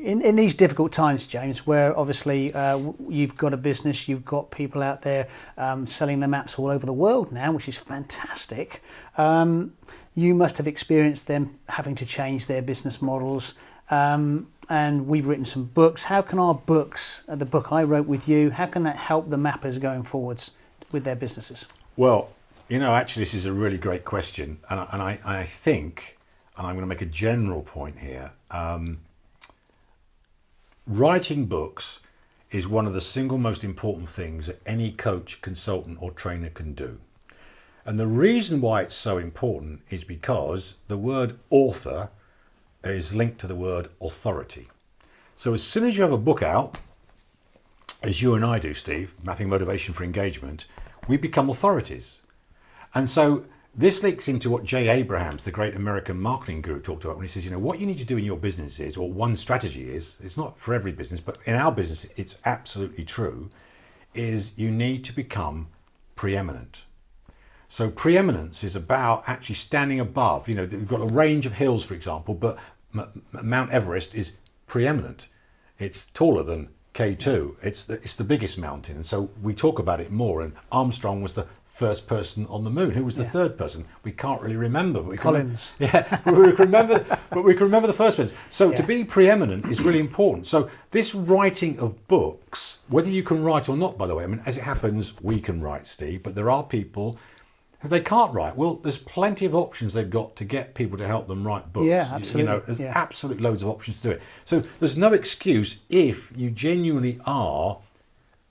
in these difficult times, James, where obviously you've got a business, you've got people out there selling the maps all over the world now, which is fantastic. You must have experienced them having to change their business models. And we've written some books. How can our books, the book I wrote with you, how can that help the mappers going forwards with their businesses? Well, actually, this is a really great question. And I think, and I'm going to make a general point here, writing books is one of the single most important things that any coach, consultant or trainer can do. And the reason why it's so important is because the word author is linked to the word authority. So as soon as you have a book out, as you and I do, Steve, Mapping Motivation for Engagement, we become authorities. And so this links into what Jay Abrahams, the great American marketing guru, talked about when he says, what you need to do in your business is, or one strategy is, it's not for every business, but in our business, it's absolutely true, is you need to become preeminent. So preeminence is about actually standing above, you've got a range of hills, for example, but Mount Everest is preeminent. It's taller than K2. It's the biggest mountain. And so we talk about it more. And Armstrong was the first person on the moon. Who was the third person? We can't really remember. But Collins. We can remember the first person. So to be preeminent is really important. So this writing of books, whether you can write or not, by the way, as it happens, we can write, Steve, but there are people who they can't write. Well, there's plenty of options they've got to get people to help them write books. Yeah, absolutely. There's absolutely loads of options to do it. So there's no excuse if you genuinely are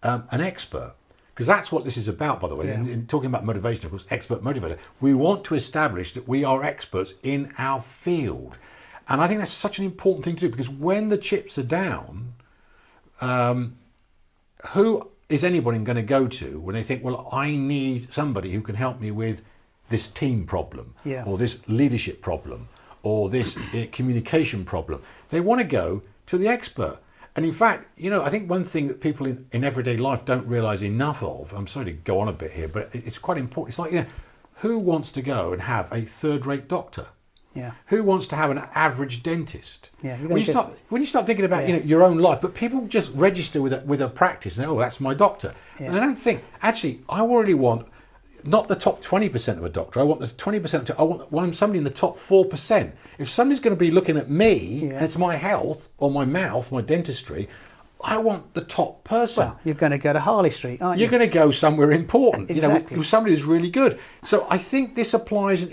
an expert. Because that's what this is about, by the way. Yeah. In talking about motivation, of course, expert motivator, we want to establish that we are experts in our field. And I think that's such an important thing to do, because when the chips are down, who is anybody going to go to when they think, well, I need somebody who can help me with this team problem, or this leadership problem, or this communication problem? They want to go to the expert. And in fact, I think one thing that people in everyday life don't realize enough of, I'm sorry to go on a bit here, but it's quite important. It's like, who wants to go and have a third-rate doctor? Yeah. Who wants to have an average dentist? Yeah. When you start thinking about your own life, but people just register with a practice and that's my doctor. Yeah. And they don't think, actually, I really want not the top 20% of a doctor. I want the 20%. I want somebody in the top 4%. If somebody's going to be looking at me and it's my health or my mouth, my dentistry, I want the top person. Well, you're going to go to Harley Street, aren't you? You're going to go somewhere important. Exactly. With somebody who's really good. So I think this applies.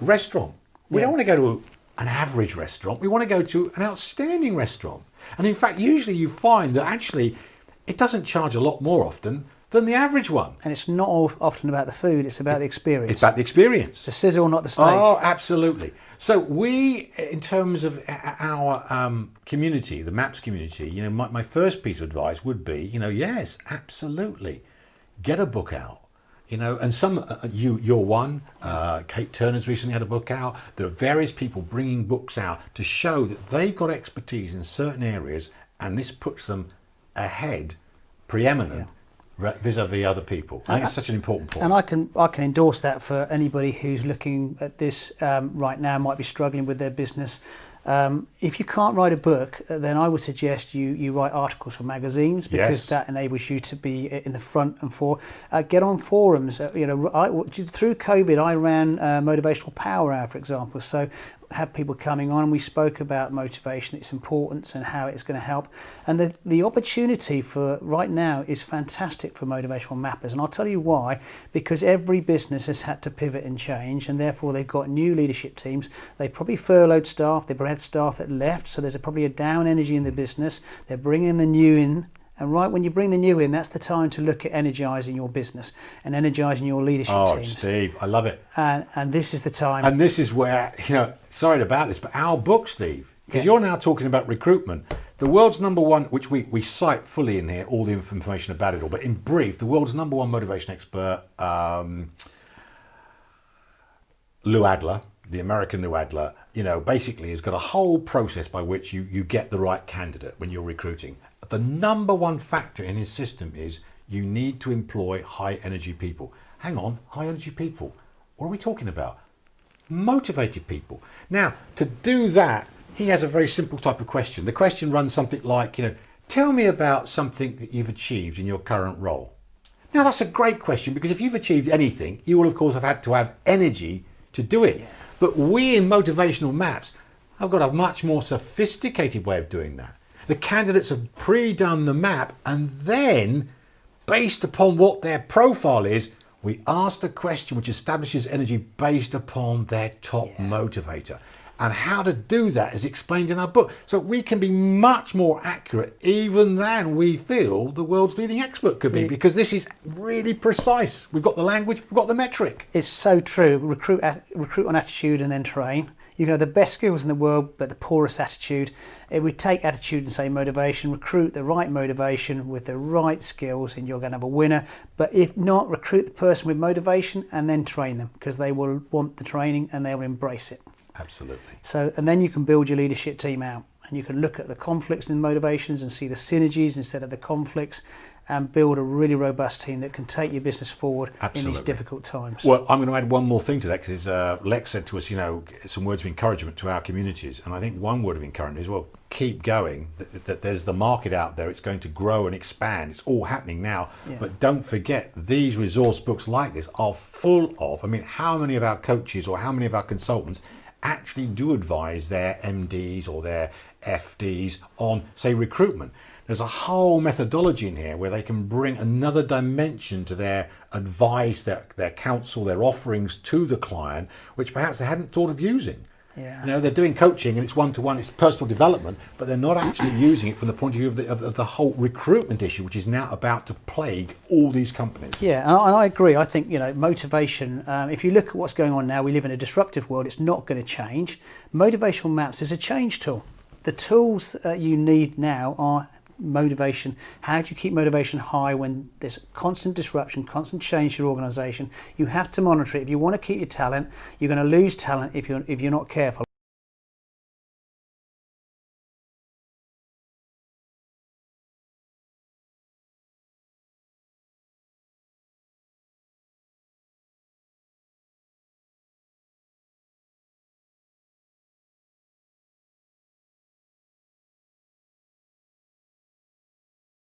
Restaurant. We don't want to go to an average restaurant. We want to go to an outstanding restaurant. And in fact, usually you find that actually it doesn't charge a lot more often than the average one. And it's not often about the food, it's about the experience. It's about the experience. The sizzle, not the steak. Oh, absolutely. So we, in terms of our community, the MAPS community, my first piece of advice would be, yes, absolutely. Get a book out. And some, you're one, Kate Turner's recently had a book out. There are various people bringing books out to show that they've got expertise in certain areas, and this puts them ahead, preeminent, vis-a-vis other people. I think it's such an important point. And I can endorse that for anybody who's looking at this right now, might be struggling with their business. If you can't write a book, then I would suggest you write articles for magazines, because that enables you to be in the front and fore. Get on forums. Through COVID, I ran Motivational Power Hour, for example. So had people coming on and we spoke about motivation, its importance and how it's going to help. And the opportunity for right now is fantastic for motivational mappers. And I'll tell you why. Because every business has had to pivot and change, and therefore they've got new leadership teams. They probably furloughed staff. They probably had staff that left. So there's probably a down energy in the business. They're bringing the new in. And right when you bring the new in, that's the time to look at energising your business and energising your leadership teams. Oh, Steve, I love it. And this is the time. And this is where, sorry about this, but our book, Steve, because you're now talking about recruitment. The world's number one, which we cite fully in here, all the information about it all, but in brief, the world's number one motivation expert, Lou Adler, the American Lou Adler, basically has got a whole process by which you get the right candidate when you're recruiting. The number one factor in his system is you need to employ high energy people. Hang on, high energy people. What are we talking about? Motivated people. Now, to do that, he has a very simple type of question. The question runs something like, tell me about something that you've achieved in your current role. Now that's a great question, because if you've achieved anything, you will of course have had to have energy to do it. Yeah. But we in Motivational Maps have got a much more sophisticated way of doing that. The candidates have pre-done the map, and then based upon what their profile is, we ask a question which establishes energy based upon their top motivator. And how to do that is explained in our book. So we can be much more accurate even than we feel the world's leading expert could be, because this is really precise. We've got the language, we've got the metric. It's so true. Recruit on attitude and then train. You can have the best skills in the world, but the poorest attitude. If we take attitude and say motivation, recruit the right motivation with the right skills and you're going to have a winner. But if not, recruit the person with motivation and then train them, because they will want the training and they'll embrace it. Absolutely. So, and then you can build your leadership team out, and you can look at the conflicts and motivations and see the synergies instead of the conflicts, and build a really robust team that can take your business forward in these difficult times. Well, I'm going to add one more thing to that, because Lex said to us, some words of encouragement to our communities. And I think one word of encouragement is, well, keep going, that there's the market out there. It's going to grow and expand. It's all happening now. Yeah. But don't forget, these resource books like this are full of, how many of our coaches or how many of our consultants actually do advise their MDs or their FDs on, say, recruitment. There's a whole methodology in here where they can bring another dimension to their advice, their counsel, their offerings to the client, which perhaps they hadn't thought of using. Yeah. They're doing coaching and it's one-to-one, it's personal development, but they're not actually using it from the point of view of the whole recruitment issue, which is now about to plague all these companies. Yeah, and I agree. I think, motivation, if you look at what's going on now, we live in a disruptive world, it's not going to change. Motivational Maps is a change tool. The tools you need now are motivation. How do you keep motivation high when there's constant disruption, constant change to your organization? You have to monitor it. If you want to keep your talent, you're going to lose talent if you're not careful.